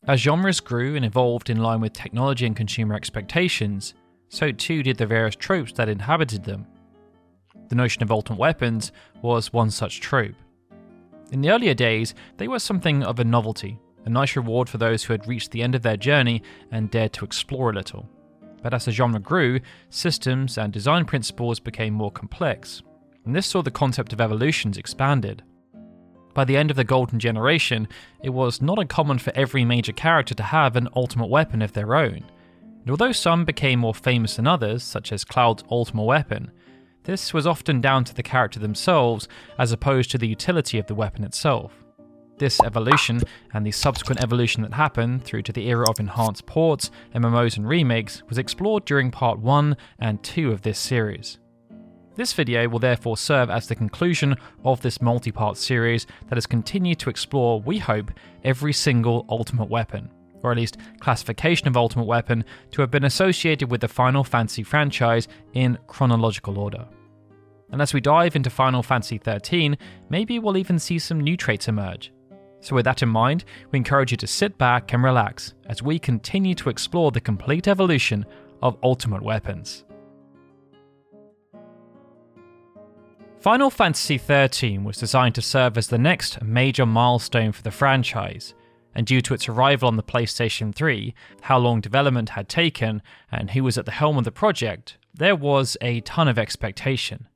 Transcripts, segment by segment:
As genres grew and evolved in line with technology and consumer expectations, so too did the various tropes that inhabited them. The notion of ultimate weapons was one such trope. In the earlier days, they were something of a novelty, a nice reward for those who had reached the end of their journey and dared to explore a little. But as the genre grew, systems and design principles became more complex, and this saw the concept of evolutions expanded. By the end of the Golden Generation, it was not uncommon for every major character to have an ultimate weapon of their own. And although some became more famous than others, such as Cloud's ultimate weapon, this was often down to the character themselves as opposed to the utility of the weapon itself. This evolution, and the subsequent evolution that happened through to the era of enhanced ports, MMOs and remakes, was explored during Part 1 and 2 of this series. This video will therefore serve as the conclusion of this multi-part series that has continued to explore, we hope, every single ultimate weapon, or at least classification of ultimate weapon, to have been associated with the Final Fantasy franchise in chronological order. And as we dive into Final Fantasy XIII, maybe we'll even see some new traits emerge. So with that in mind, we encourage you to sit back and relax as we continue to explore the complete evolution of ultimate weapons. Final Fantasy XIII was designed to serve as the next major milestone for the franchise, and due to its arrival on the PlayStation 3, how long development had taken, and who was at the helm of the project, there was a ton of expectation.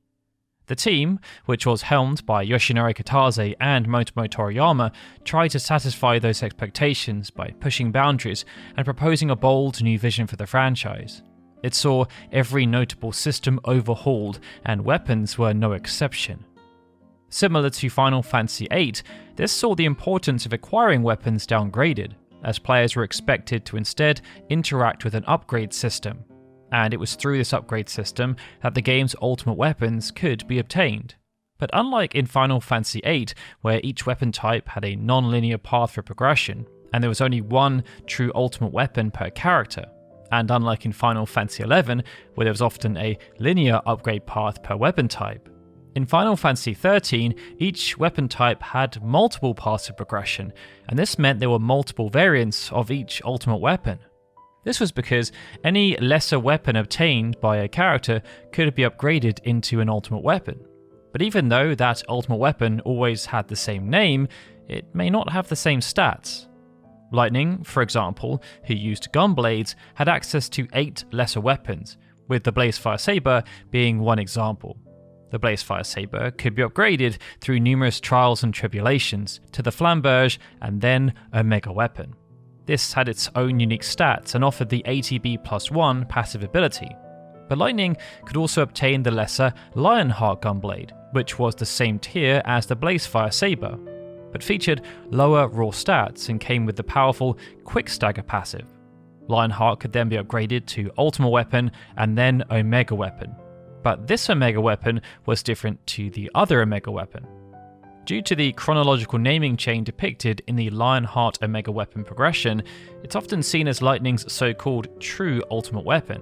The team, which was helmed by Yoshinori Kitase and Motomo Toriyama, tried to satisfy those expectations by pushing boundaries and proposing a bold new vision for the franchise. It saw every notable system overhauled, and weapons were no exception. Similar to Final Fantasy VIII, this saw the importance of acquiring weapons downgraded, as players were expected to instead interact with an upgrade system, and it was through this upgrade system that the game's ultimate weapons could be obtained. But unlike in Final Fantasy VIII, where each weapon type had a non-linear path for progression, and there was only one true ultimate weapon per character, and unlike in Final Fantasy XI, where there was often a linear upgrade path per weapon type, in Final Fantasy XIII, each weapon type had multiple paths of progression, and this meant there were multiple variants of each ultimate weapon. This was because any lesser weapon obtained by a character could be upgraded into an ultimate weapon. But even though that ultimate weapon always had the same name, it may not have the same stats. Lightning, for example, who used Gunblades, had access to 8 lesser weapons, with the Blazefire Saber being one example. The Blazefire Saber could be upgraded through numerous trials and tribulations to the Flamberge and then Omega Weapon. This had its own unique stats and offered the ATB+1 passive ability. But Lightning could also obtain the lesser Lionheart Gunblade, which was the same tier as the Blazefire Saber, but featured lower raw stats and came with the powerful Quick Stagger passive. Lionheart could then be upgraded to Ultimate Weapon and then Omega Weapon. But this Omega Weapon was different to the other Omega Weapon. Due to the chronological naming chain depicted in the Lionheart Omega Weapon progression, it's often seen as Lightning's so-called true ultimate weapon,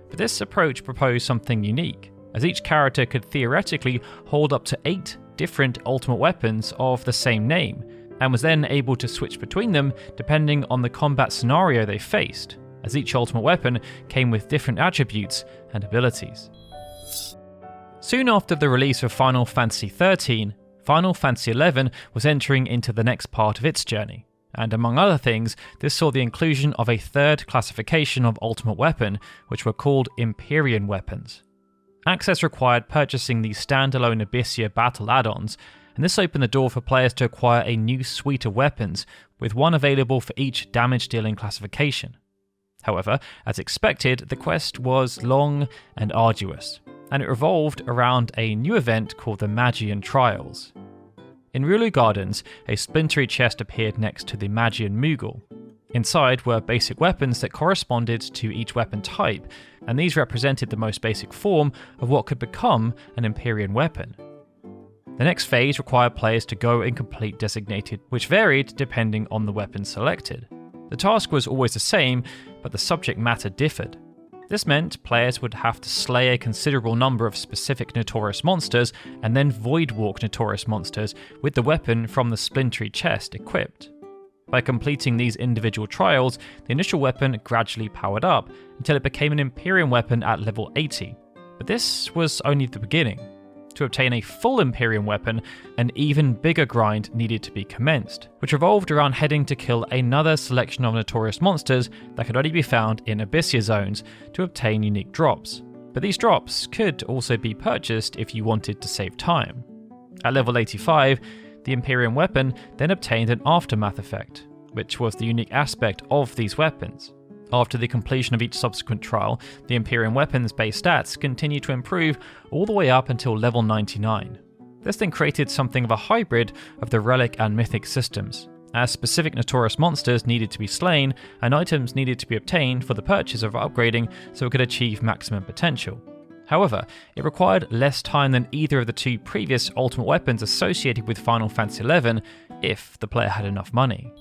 but this approach proposed something unique, as each character could theoretically hold up to 8 different ultimate weapons of the same name, and was then able to switch between them depending on the combat scenario they faced, as each ultimate weapon came with different attributes and abilities. Soon after the release of Final Fantasy XIII, Final Fantasy XI was entering into the next part of its journey, and among other things, this saw the inclusion of a third classification of ultimate weapon, which were called Empyrean weapons. Access required purchasing the standalone Abyssea battle add-ons, and this opened the door for players to acquire a new suite of weapons, with one available for each damage-dealing classification. However, as expected, the quest was long and arduous, and it revolved around a new event called the Magian Trials. In Rulu Gardens, a splintery chest appeared next to the Magian Moogle. Inside were basic weapons that corresponded to each weapon type, and these represented the most basic form of what could become an Empyrean weapon. The next phase required players to go and complete designated, which varied depending on the weapon selected. The task was always the same, but the subject matter differed. This meant players would have to slay a considerable number of specific notorious monsters and then voidwalk notorious monsters with the weapon from the splintery chest equipped. By completing these individual trials, the initial weapon gradually powered up until it became an Empyrean weapon at level 80. But this was only the beginning. To obtain a full Empyrean weapon, an even bigger grind needed to be commenced, which revolved around heading to kill another selection of notorious monsters that could only be found in Abyssea zones to obtain unique drops. But these drops could also be purchased if you wanted to save time. At level 85, the Empyrean weapon then obtained an aftermath effect, which was the unique aspect of these weapons. After the completion of each subsequent trial, the Empyrean weapon's base stats continued to improve all the way up until level 99. This then created something of a hybrid of the Relic and Mythic systems, as specific notorious monsters needed to be slain and items needed to be obtained for the purchase of upgrading so it could achieve maximum potential. However, it required less time than either of the two previous ultimate weapons associated with Final Fantasy XI if the player had enough money.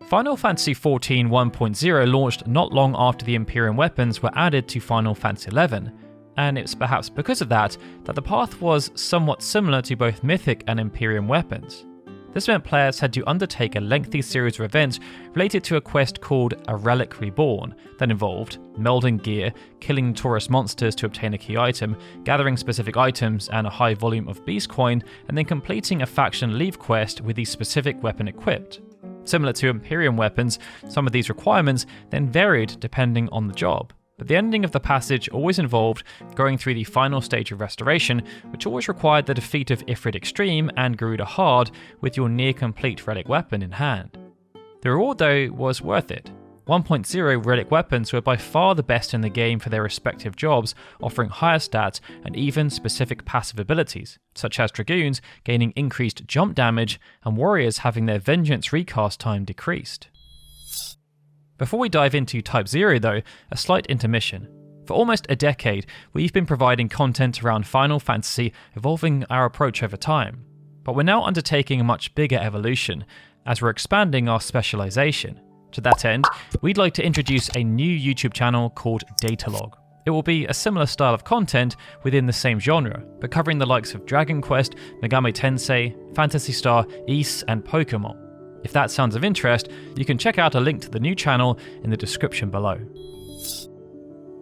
Final Fantasy XIV 1.0 launched not long after the Empyrean weapons were added to Final Fantasy XI, and it's perhaps because of that the path was somewhat similar to both Mythic and Empyrean weapons. This meant players had to undertake a lengthy series of events related to a quest called a Relic Reborn that involved melding gear, killing notorious monsters to obtain a key item, gathering specific items and a high volume of beast coin, and then completing a faction leave quest with the specific weapon equipped. Similar to Empyrean weapons, some of these requirements then varied depending on the job, but the ending of the passage always involved going through the final stage of restoration, which always required the defeat of Ifrit Extreme and Garuda Hard with your near-complete relic weapon in hand. The reward though was worth it. 1.0 relic weapons were by far the best in the game for their respective jobs, offering higher stats and even specific passive abilities, such as Dragoons gaining increased jump damage and Warriors having their Vengeance recast time decreased. Before we dive into Type 0 though, a slight intermission. For almost a decade, we've been providing content around Final Fantasy, evolving our approach over time. But we're now undertaking a much bigger evolution, as we're expanding our specialization. To that end, we'd like to introduce a new YouTube channel called Datalog. It will be a similar style of content within the same genre, but covering the likes of Dragon Quest, Megami Tensei, Phantasy Star, Ys, and Pokemon. If that sounds of interest, you can check out a link to the new channel in the description below.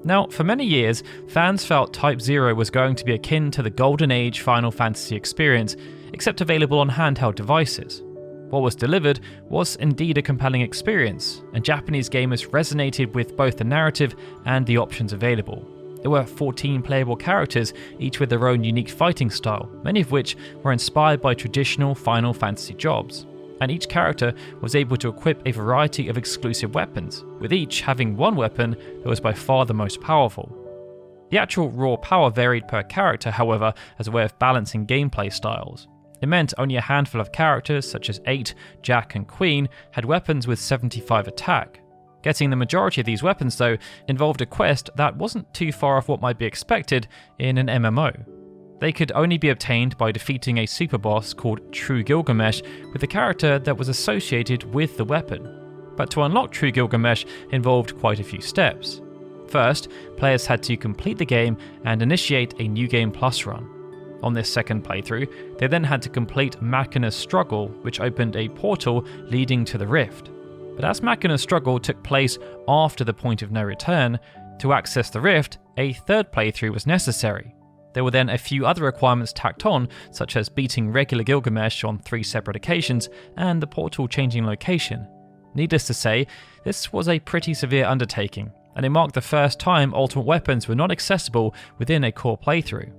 Now, for many years, fans felt Type 0 was going to be akin to the Golden Age Final Fantasy experience, except available on handheld devices. What was delivered was indeed a compelling experience, and Japanese gamers resonated with both the narrative and the options available. There were 14 playable characters, each with their own unique fighting style, many of which were inspired by traditional Final Fantasy jobs. And each character was able to equip a variety of exclusive weapons, with each having one weapon that was by far the most powerful. The actual raw power varied per character, however, as a way of balancing gameplay styles. It meant only a handful of characters, such as 8, Jack, and Queen, had weapons with 75 attack. Getting the majority of these weapons, though, involved a quest that wasn't too far off what might be expected in an MMO. They could only be obtained by defeating a super boss called True Gilgamesh with a character that was associated with the weapon. But to unlock True Gilgamesh involved quite a few steps. First, players had to complete the game and initiate a New Game Plus run. On this second playthrough, they then had to complete Machina's Struggle, which opened a portal leading to the Rift. But as Machina's Struggle took place after the point of no return, to access the Rift, a third playthrough was necessary. There were then a few other requirements tacked on, such as beating regular Gilgamesh on 3 separate occasions and the portal changing location. Needless to say, this was a pretty severe undertaking, and it marked the first time ultimate weapons were not accessible within a core playthrough.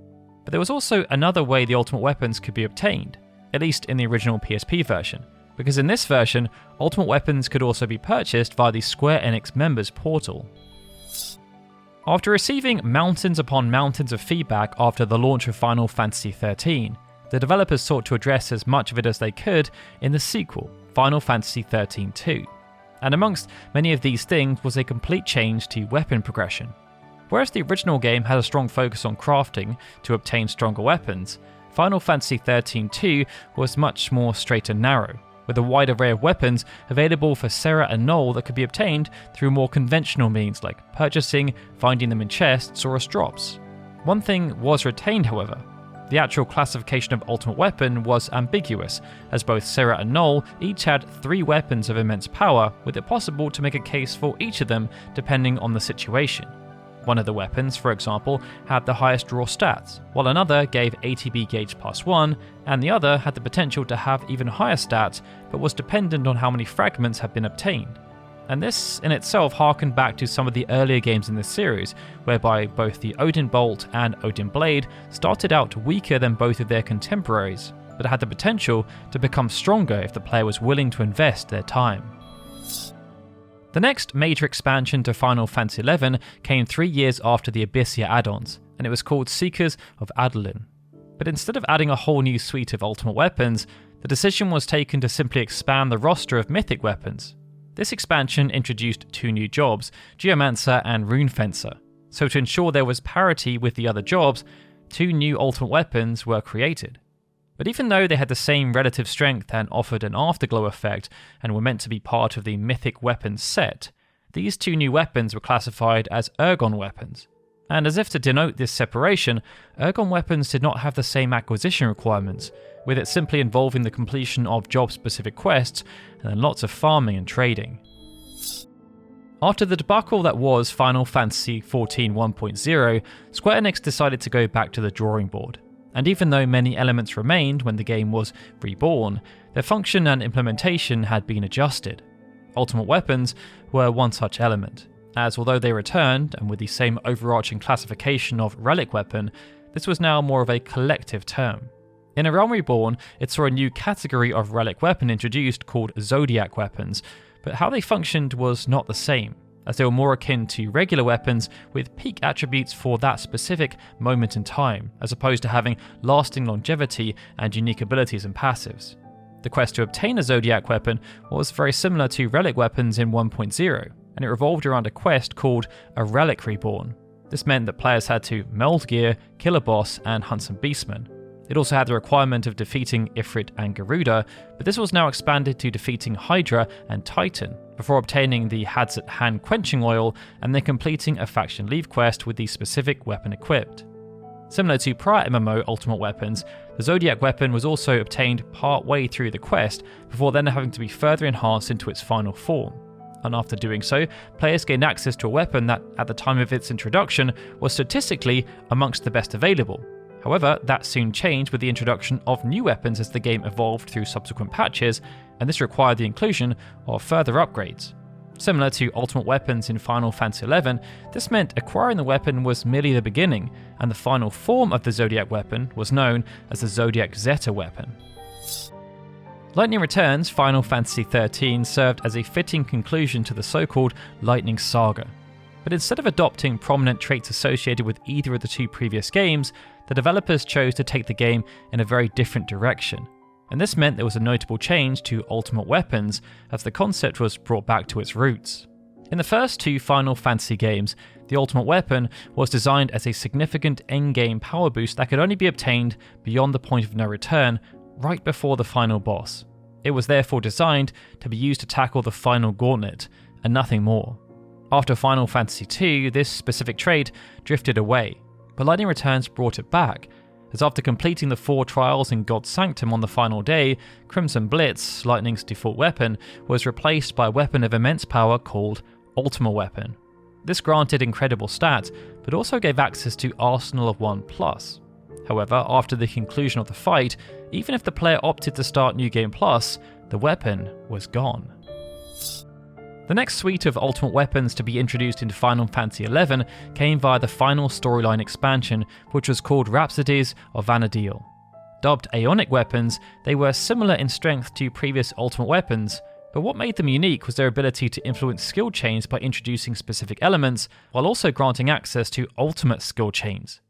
But there was also another way the ultimate weapons could be obtained, at least in the original PSP version, because in this version, ultimate weapons could also be purchased via the Square Enix members portal. After receiving mountains upon mountains of feedback after the launch of Final Fantasy XIII, the developers sought to address as much of it as they could in the sequel, Final Fantasy XIII-2. And amongst many of these things was a complete change to weapon progression. Whereas the original game had a strong focus on crafting to obtain stronger weapons, Final Fantasy XIII-2 was much more straight and narrow, with a wide array of weapons available for Serah and Noel that could be obtained through more conventional means like purchasing, finding them in chests, or as drops. One thing was retained, however. The actual classification of ultimate weapon was ambiguous, as both Syrah and Null each had 3 weapons of immense power, with it possible to make a case for each of them depending on the situation. One of the weapons, for example, had the highest draw stats, while another gave ATB gauge +1, and the other had the potential to have even higher stats, but was dependent on how many fragments had been obtained. And this in itself harkened back to some of the earlier games in this series, whereby both the Odin Bolt and Odin Blade started out weaker than both of their contemporaries, but had the potential to become stronger if the player was willing to invest their time. The next major expansion to Final Fantasy XI came 3 years after the Abyssea add-ons, and it was called Seekers of Aldulin. But instead of adding a whole new suite of ultimate weapons, the decision was taken to simply expand the roster of mythic weapons. This expansion introduced 2 new jobs, Geomancer and Rune Fencer. So to ensure there was parity with the other jobs, 2 new ultimate weapons were created. But even though they had the same relative strength and offered an afterglow effect and were meant to be part of the mythic weapons set, these 2 new weapons were classified as Ergon weapons. And as if to denote this separation, Ergon weapons did not have the same acquisition requirements, with it simply involving the completion of job-specific quests and then lots of farming and trading. After the debacle that was Final Fantasy XIV 1.0, Square Enix decided to go back to the drawing board. And even though many elements remained when the game was reborn, their function and implementation had been adjusted. Ultimate weapons were one such element, as although they returned, and with the same overarching classification of relic weapon, this was now more of a collective term. In A Realm Reborn, it saw a new category of relic weapon introduced called Zodiac weapons, but how they functioned was not the same, as they were more akin to regular weapons with peak attributes for that specific moment in time, as opposed to having lasting longevity and unique abilities and passives. The quest to obtain a Zodiac weapon was very similar to relic weapons in 1.0, and it revolved around a quest called A Relic Reborn. This meant that players had to meld gear, kill a boss, and hunt some beastmen. It also had the requirement of defeating Ifrit and Garuda, but this was now expanded to defeating Hydra and Titan, before obtaining the Hadzat Hand Quenching Oil and then completing a faction leave quest with the specific weapon equipped. Similar to prior MMO Ultimate Weapons, the Zodiac weapon was also obtained part way through the quest, before then having to be further enhanced into its final form. And after doing so, players gained access to a weapon that, at the time of its introduction, was statistically amongst the best available. However, that soon changed with the introduction of new weapons as the game evolved through subsequent patches, and this required the inclusion of further upgrades. Similar to Ultimate Weapons in Final Fantasy XI, this meant acquiring the weapon was merely the beginning, and the final form of the Zodiac weapon was known as the Zodiac Zeta weapon. Lightning Returns Final Fantasy XIII served as a fitting conclusion to the so-called Lightning Saga. But instead of adopting prominent traits associated with either of the 2 previous games, the developers chose to take the game in a very different direction. And this meant there was a notable change to Ultimate Weapons, as the concept was brought back to its roots. In the first 2 Final Fantasy games, the Ultimate Weapon was designed as a significant endgame power boost that could only be obtained beyond the point of no return, right before the final boss. It was therefore designed to be used to tackle the final gauntlet, and nothing more. After Final Fantasy II, this specific trait drifted away, but Lightning Returns brought it back, as after completing the 4 trials in God's Sanctum on the final day, Crimson Blitz, Lightning's default weapon, was replaced by a weapon of immense power called Ultima Weapon. This granted incredible stats, but also gave access to Arsenal of 1+. However, after the conclusion of the fight, even if the player opted to start New Game Plus, the weapon was gone. The next suite of ultimate weapons to be introduced into Final Fantasy XI came via the final storyline expansion, which was called Rhapsodies of Vana'diel. Dubbed Aeonic weapons, they were similar in strength to previous ultimate weapons, but what made them unique was their ability to influence skill chains by introducing specific elements, while also granting access to ultimate skill chains.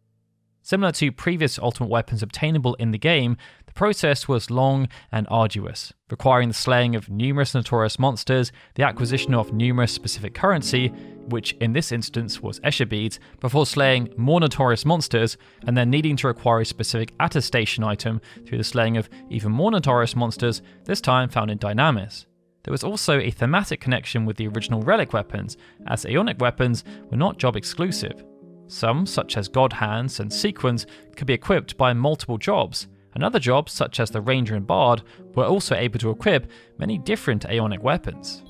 Similar to previous ultimate weapons obtainable in the game, the process was long and arduous, requiring the slaying of numerous notorious monsters, the acquisition of numerous specific currency, which in this instance was Escher beads, before slaying more notorious monsters, and then needing to acquire a specific attestation item through the slaying of even more notorious monsters, this time found in Dynamis. There was also a thematic connection with the original Relic weapons, as Aeonic weapons were not job exclusive. Some, such as God Hands and Sequence, could be equipped by multiple jobs, and other jobs, such as the Ranger and Bard, were also able to equip many different Aeonic weapons.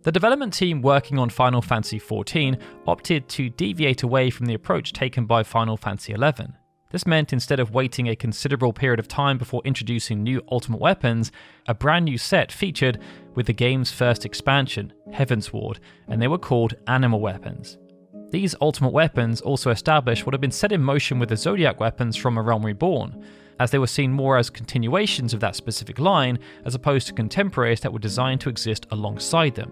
The development team working on Final Fantasy XIV opted to deviate away from the approach taken by Final Fantasy XI. This meant instead of waiting a considerable period of time before introducing new ultimate weapons, a brand new set featured with the game's first expansion, Heavensward, and they were called Anima weapons. These ultimate weapons also established what had been set in motion with the Zodiac weapons from A Realm Reborn, as they were seen more as continuations of that specific line as opposed to contemporaries that were designed to exist alongside them.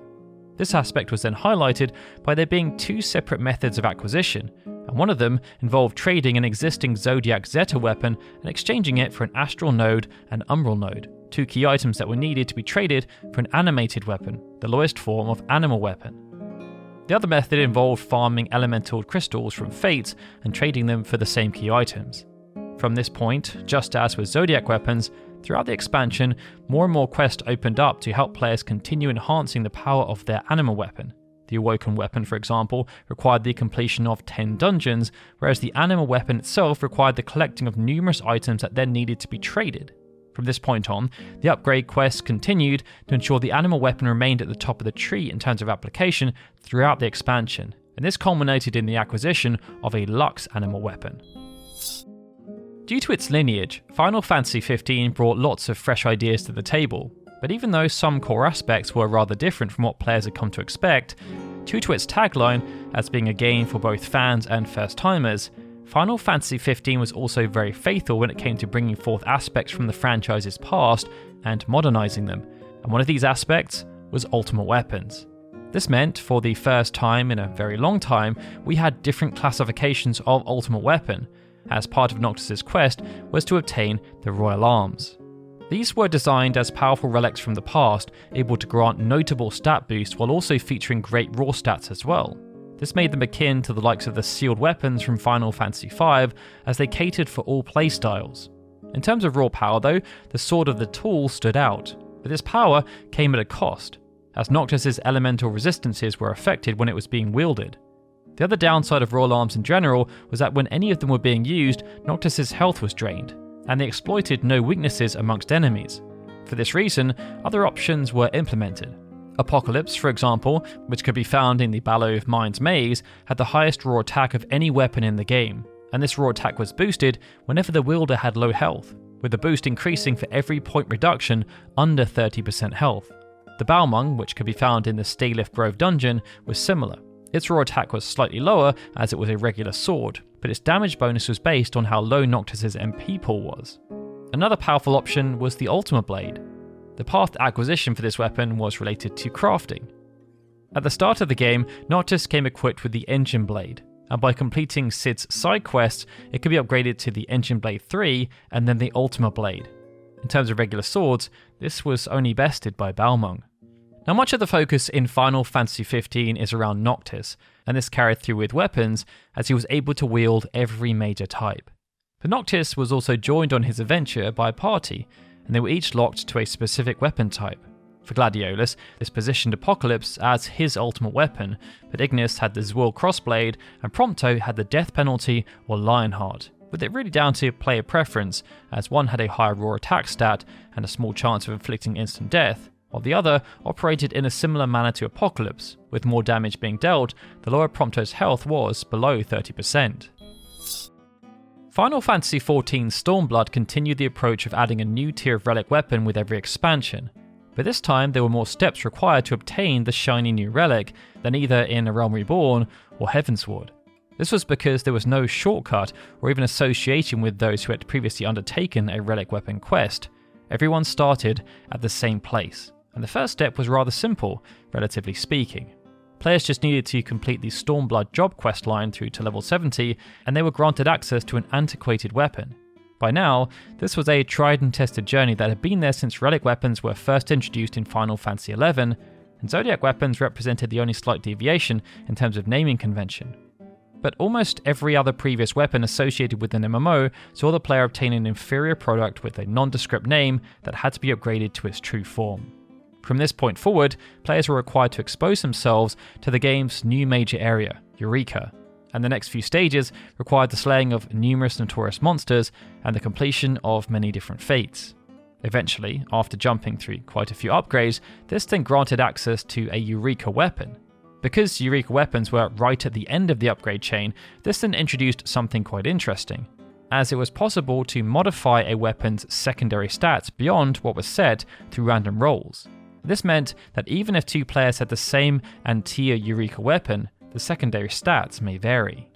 This aspect was then highlighted by there being two separate methods of acquisition, and one of them involved trading an existing Zodiac Zeta weapon and exchanging it for an Astral Node and Umbral Node, two key items that were needed to be traded for an animated weapon, the lowest form of Anima weapon. The other method involved farming elemental crystals from Fates and trading them for the same key items. From this point, just as with Zodiac weapons, throughout the expansion, more and more quests opened up to help players continue enhancing the power of their Anima weapon. The Awoken weapon, for example, required the completion of 10 dungeons, whereas the Anima weapon itself required the collecting of numerous items that then needed to be traded. From this point on, the upgrade quests continued to ensure the Anima weapon remained at the top of the tree in terms of application throughout the expansion, and this culminated in the acquisition of a Lux Anima weapon. Due to its lineage, Final Fantasy XV brought lots of fresh ideas to the table, but even though some core aspects were rather different from what players had come to expect, due to its tagline as being a game for both fans and first-timers, Final Fantasy XV was also very faithful when it came to bringing forth aspects from the franchise's past and modernising them, and one of these aspects was ultimate weapons. This meant, for the first time in a very long time, we had different classifications of ultimate weapon, as part of Noctis' quest was to obtain the Royal Arms. These were designed as powerful relics from the past, able to grant notable stat boosts while also featuring great raw stats as well. This made them akin to the likes of the sealed weapons from Final Fantasy V, as they catered for all playstyles. In terms of raw power though, the Sword of the Tool stood out, but this power came at a cost, as Noctis' elemental resistances were affected when it was being wielded. The other downside of Royal Arms in general was that when any of them were being used, Noctis' health was drained, and they exploited no weaknesses amongst enemies. For this reason, other options were implemented. Apocalypse, for example, which could be found in the Ballow of Mind's Maze, had the highest raw attack of any weapon in the game, and this raw attack was boosted whenever the wielder had low health, with the boost increasing for every point reduction under 30% health. The Balmung, which could be found in the Staylith Grove dungeon, was similar. Its raw attack was slightly lower as it was a regular sword, but its damage bonus was based on how low Noctis' MP pool was. Another powerful option was the Ultima Blade. The path to acquisition for this weapon was related to crafting. At the start of the game, Noctis came equipped with the Engine Blade, and by completing Cid's side quests, it could be upgraded to the Engine Blade 3 and then the Ultima Blade. In terms of regular swords, this was only bested by Balmung. Now, much of the focus in Final Fantasy XV is around Noctis, and this carried through with weapons, as he was able to wield every major type. But Noctis was also joined on his adventure by a party, and they were each locked to a specific weapon type. For Gladiolus, this positioned Apocalypse as his ultimate weapon, but Ignis had the Zwirl Crossblade, and Prompto had the Death Penalty or Lionheart, with it really down to player preference, as one had a higher raw attack stat and a small chance of inflicting instant death, while the other operated in a similar manner to Apocalypse, with more damage being dealt, the lower Prompto's health was below 30%. Final Fantasy XIV Stormblood continued the approach of adding a new tier of relic weapon with every expansion, but this time there were more steps required to obtain the shiny new relic than either in A Realm Reborn or Heavensward. This was because there was no shortcut or even association with those who had previously undertaken a relic weapon quest. Everyone started at the same place, and the first step was rather simple, relatively speaking. Players just needed to complete the Stormblood job quest line through to level 70, and they were granted access to an antiquated weapon. By now, this was a tried and tested journey that had been there since relic weapons were first introduced in Final Fantasy XI, and Zodiac weapons represented the only slight deviation in terms of naming convention. But almost every other previous weapon associated with an MMO saw the player obtain an inferior product with a nondescript name that had to be upgraded to its true form. From this point forward, players were required to expose themselves to the game's new major area, Eureka, and the next few stages required the slaying of numerous notorious monsters and the completion of many different feats. Eventually, after jumping through quite a few upgrades, this then granted access to a Eureka weapon. Because Eureka weapons were right at the end of the upgrade chain, this then introduced something quite interesting, as it was possible to modify a weapon's secondary stats beyond what was set through random rolls. This meant that even if two players had the same and tier Eureka weapon, the secondary stats may vary.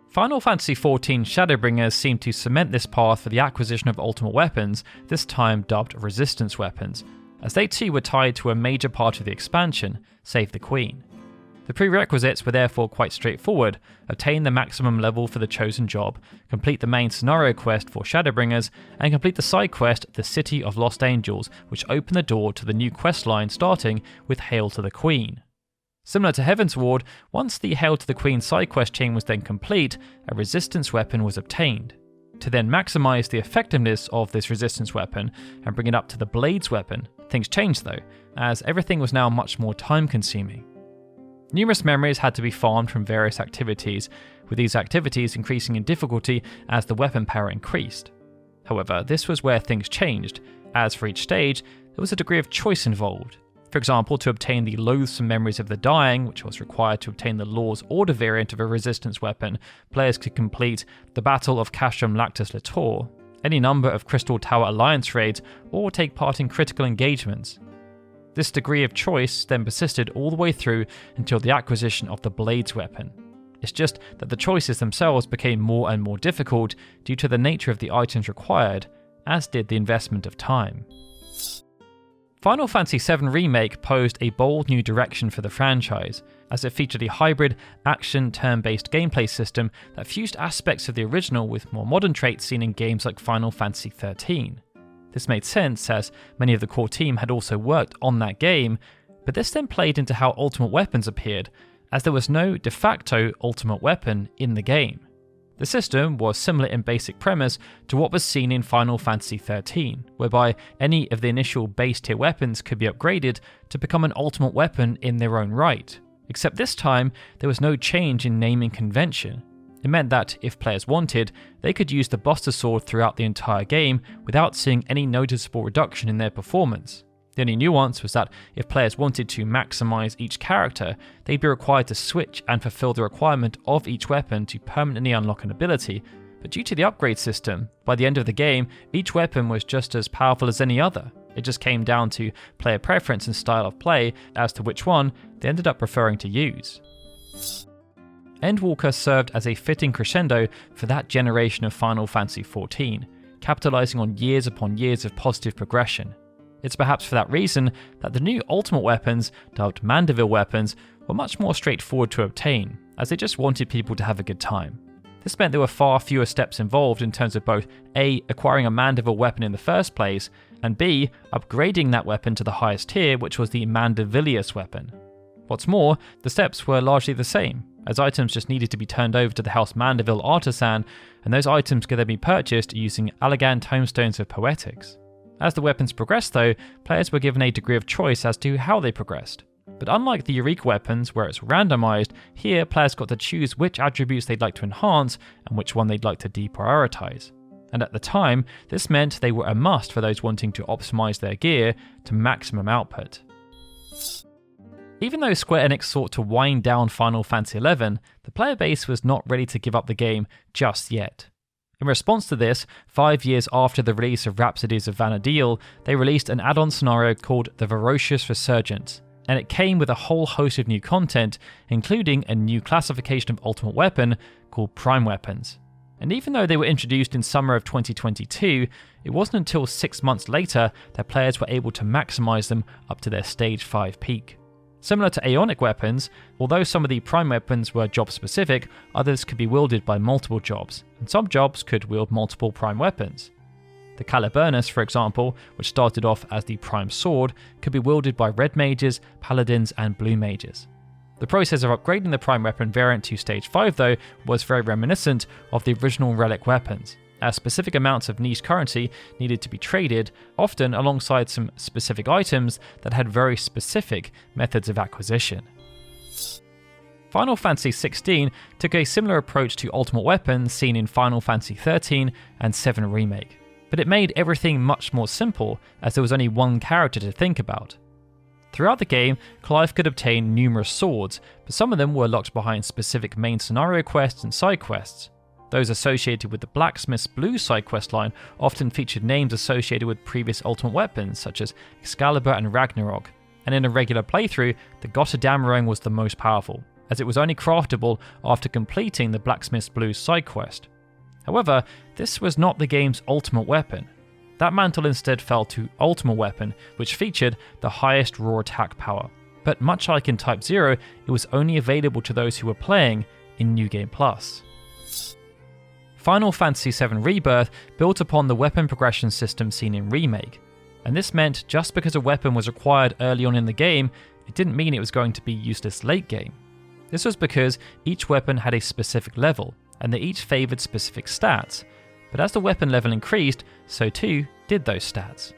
Final Fantasy XIV Shadowbringers seemed to cement this path for the acquisition of ultimate weapons, this time dubbed Resistance weapons, as they too were tied to a major part of the expansion, Save the Queen. The prerequisites were therefore quite straightforward: obtain the maximum level for the chosen job, complete the main scenario quest for Shadowbringers, and complete the side quest The City of Lost Angels, which opened the door to the new questline starting with Hail to the Queen. Similar to Heavensward, once the Hail to the Queen side quest chain was then complete, a resistance weapon was obtained. To then maximise the effectiveness of this resistance weapon and bring it up to the Blades weapon, things changed though, as everything was now much more time consuming. Numerous memories had to be farmed from various activities, with these activities increasing in difficulty as the weapon power increased. However, this was where things changed, as for each stage, there was a degree of choice involved. For example, to obtain the Loathsome Memories of the Dying, which was required to obtain the Law's Order variant of a resistance weapon, players could complete the Battle of Castrum Lactus Litor, any number of Crystal Tower Alliance raids, or take part in critical engagements. This degree of choice then persisted all the way through until the acquisition of the Blades weapon. It's just that the choices themselves became more and more difficult due to the nature of the items required, as did the investment of time. Final Fantasy VII Remake posed a bold new direction for the franchise, as it featured a hybrid, action, turn-based gameplay system that fused aspects of the original with more modern traits seen in games like Final Fantasy XIII. This made sense, as many of the core team had also worked on that game, but this then played into how ultimate weapons appeared, as there was no de facto ultimate weapon in the game. The system was similar in basic premise to what was seen in Final Fantasy XIII, whereby any of the initial base tier weapons could be upgraded to become an ultimate weapon in their own right, except this time there was no change in naming convention. It meant that, if players wanted, they could use the Buster Sword throughout the entire game without seeing any noticeable reduction in their performance. The only nuance was that if players wanted to maximise each character, they'd be required to switch and fulfill the requirement of each weapon to permanently unlock an ability, but due to the upgrade system, by the end of the game, each weapon was just as powerful as any other. It just came down to player preference and style of play as to which one they ended up preferring to use. Endwalker served as a fitting crescendo for that generation of Final Fantasy XIV, capitalising on years upon years of positive progression. It's perhaps for that reason that the new ultimate weapons, dubbed Manderville weapons, were much more straightforward to obtain, as they just wanted people to have a good time. This meant there were far fewer steps involved in terms of both A, acquiring a Manderville weapon in the first place, and B, upgrading that weapon to the highest tier, which was the Mandervillius weapon. What's more, the steps were largely the same, as items just needed to be turned over to the House Manderville artisan, and those items could then be purchased using Allegan Tomestones of Poetics. As the weapons progressed though, players were given a degree of choice as to how they progressed. But unlike the Eureka weapons, where it's randomised, here players got to choose which attributes they'd like to enhance and which one they'd like to deprioritise. And at the time, this meant they were a must for those wanting to optimise their gear to maximum output. Even though Square Enix sought to wind down Final Fantasy XI, the player base was not ready to give up the game just yet. In response to this, 5 years after the release of Rhapsodies of Vana'diel, they released an add-on scenario called the Voracious Resurgence, and it came with a whole host of new content, including a new classification of ultimate weapon called Prime Weapons. And even though they were introduced in summer of 2022, it wasn't until 6 months later that players were able to maximise them up to their Stage 5 peak. Similar to Aeonic weapons, although some of the prime weapons were job-specific, others could be wielded by multiple jobs, and some jobs could wield multiple prime weapons. The Caliburnus, for example, which started off as the prime sword, could be wielded by red mages, paladins, and blue mages. The process of upgrading the prime weapon variant to Stage 5, though, was very reminiscent of the original Relic weapons, as specific amounts of niche currency needed to be traded, often alongside some specific items that had very specific methods of acquisition. Final Fantasy XVI took a similar approach to ultimate weapons seen in Final Fantasy XIII and VII Remake, but it made everything much more simple as there was only one character to think about. Throughout the game, Clive could obtain numerous swords, but some of them were locked behind specific main scenario quests and side quests. Those associated with the Blacksmith's Blue side quest line often featured names associated with previous ultimate weapons such as Excalibur and Ragnarok, and in a regular playthrough, the Gotterdammerung was the most powerful, as it was only craftable after completing the Blacksmith's Blue side quest. However, this was not the game's ultimate weapon. That mantle instead fell to Ultimate Weapon, which featured the highest raw attack power. But much like in Type 0, it was only available to those who were playing in New Game Plus. Final Fantasy VII Rebirth built upon the weapon progression system seen in Remake, and this meant just because a weapon was acquired early on in the game, it didn't mean it was going to be useless late game. This was because each weapon had a specific level, and they each favoured specific stats, but as the weapon level increased, so too did those stats.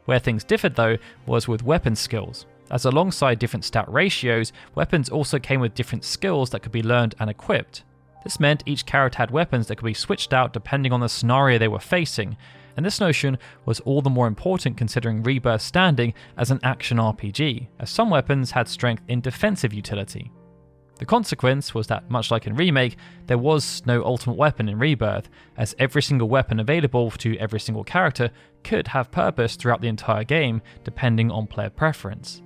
Where things differed though was with weapon skills, as alongside different stat ratios, weapons also came with different skills that could be learned and equipped. This meant each character had weapons that could be switched out depending on the scenario they were facing, and this notion was all the more important considering Rebirth's standing as an action RPG, as some weapons had strength in defensive utility. The consequence was that, much like in Remake, there was no ultimate weapon in Rebirth, as every single weapon available to every single character could have purpose throughout the entire game, depending on player preference.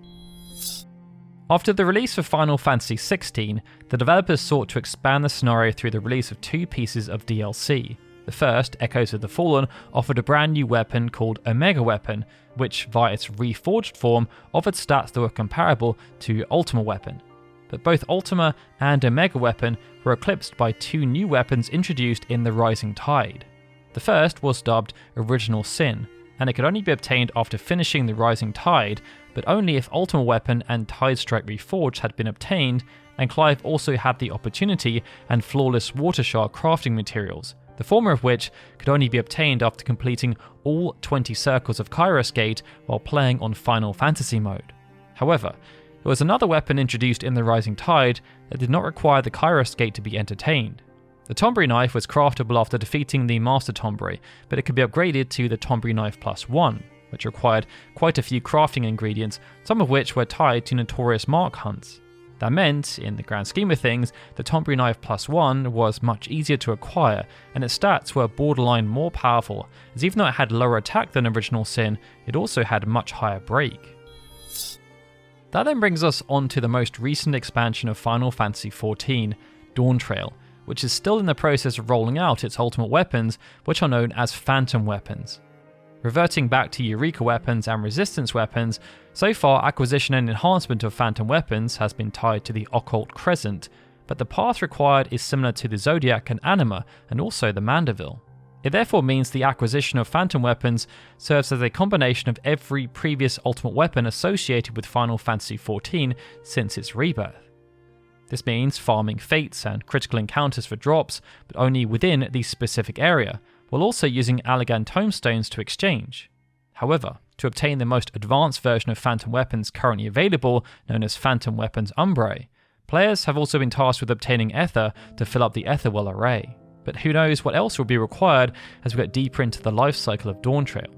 After the release of Final Fantasy XVI, the developers sought to expand the scenario through the release of two pieces of DLC. The first, Echoes of the Fallen, offered a brand new weapon called Omega Weapon, which, via its reforged form, offered stats that were comparable to Ultima Weapon. But both Ultima and Omega Weapon were eclipsed by two new weapons introduced in the Rising Tide. The first was dubbed Original Sin, and it could only be obtained after finishing the Rising Tide, but only if Ultima Weapon and Tidestrike Reforged had been obtained, and Clive also had the opportunity and flawless Water Shard crafting materials, the former of which could only be obtained after completing all 20 circles of Kairos Gate while playing on Final Fantasy mode. However, there was another weapon introduced in the Rising Tide that did not require the Kairos Gate to be entertained. The Tombury Knife was craftable after defeating the Master Tombury, but it could be upgraded to the Tombury Knife Plus 1, which required quite a few crafting ingredients, some of which were tied to notorious mark hunts. That meant, in the grand scheme of things, the Tombury Knife Plus 1 was much easier to acquire, and its stats were borderline more powerful, as even though it had lower attack than Original Sin, it also had much higher break. That then brings us on to the most recent expansion of Final Fantasy XIV, Dawntrail, which is still in the process of rolling out its ultimate weapons, which are known as Phantom Weapons. Reverting back to Eureka weapons and Resistance weapons, so far acquisition and enhancement of Phantom Weapons has been tied to the Occult Crescent, but the path required is similar to the Zodiac and Anima, and also the Manderville. It therefore means the acquisition of Phantom Weapons serves as a combination of every previous ultimate weapon associated with Final Fantasy XIV since its rebirth. This means farming fates and critical encounters for drops, but only within the specific area, while also using Allagan tomestones to exchange. However, to obtain the most advanced version of Phantom Weapons currently available, known as Phantom Weapons Umbrae, players have also been tasked with obtaining Ether to fill up the Etherwell array. But who knows what else will be required as we get deeper into the life cycle of Dawntrail.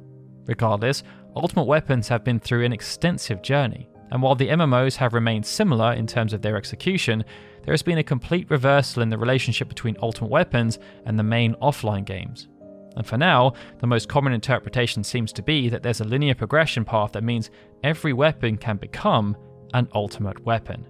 Regardless, Ultimate Weapons have been through an extensive journey, and while the MMOs have remained similar in terms of their execution, there has been a complete reversal in the relationship between Ultimate Weapons and the main offline games. And for now, the most common interpretation seems to be that there's a linear progression path that means every weapon can become an ultimate weapon.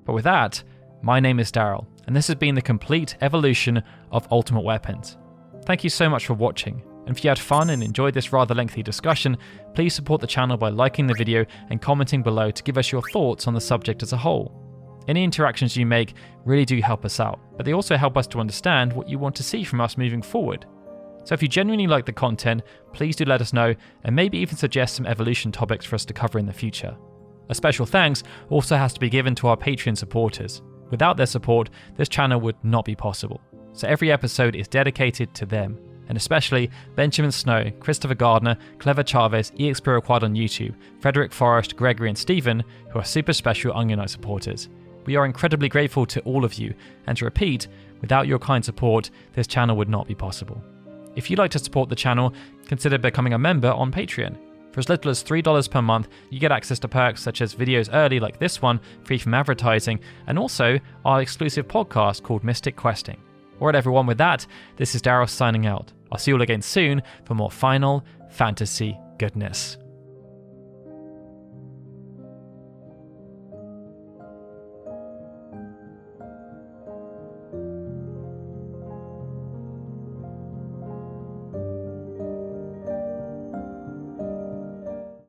But with that, my name is Daryl, and this has been the complete evolution of Ultimate Weapons. Thank you so much for watching, and if you had fun and enjoyed this rather lengthy discussion, please support the channel by liking the video and commenting below to give us your thoughts on the subject as a whole. Any interactions you make really do help us out, but they also help us to understand what you want to see from us moving forward. So if you genuinely like the content, please do let us know, and maybe even suggest some evolution topics for us to cover in the future. A special thanks also has to be given to our Patreon supporters. Without their support, this channel would not be possible, so every episode is dedicated to them. and especially Benjamin Snow, Christopher Gardner, Clever Chavez, EXP Required on YouTube, Frederick Forrest, Gregory and Stephen, who are super special Onion Knight supporters. We are incredibly grateful to all of you, and to repeat, without your kind support, this channel would not be possible. If you'd like to support the channel, consider becoming a member on Patreon. For as little as $3 per month, you get access to perks such as videos early like this one, free from advertising, and also our exclusive podcast called Mystic Questing. Alright everyone, with that, this is Daryl signing out. I'll see you all again soon for more Final Fantasy goodness.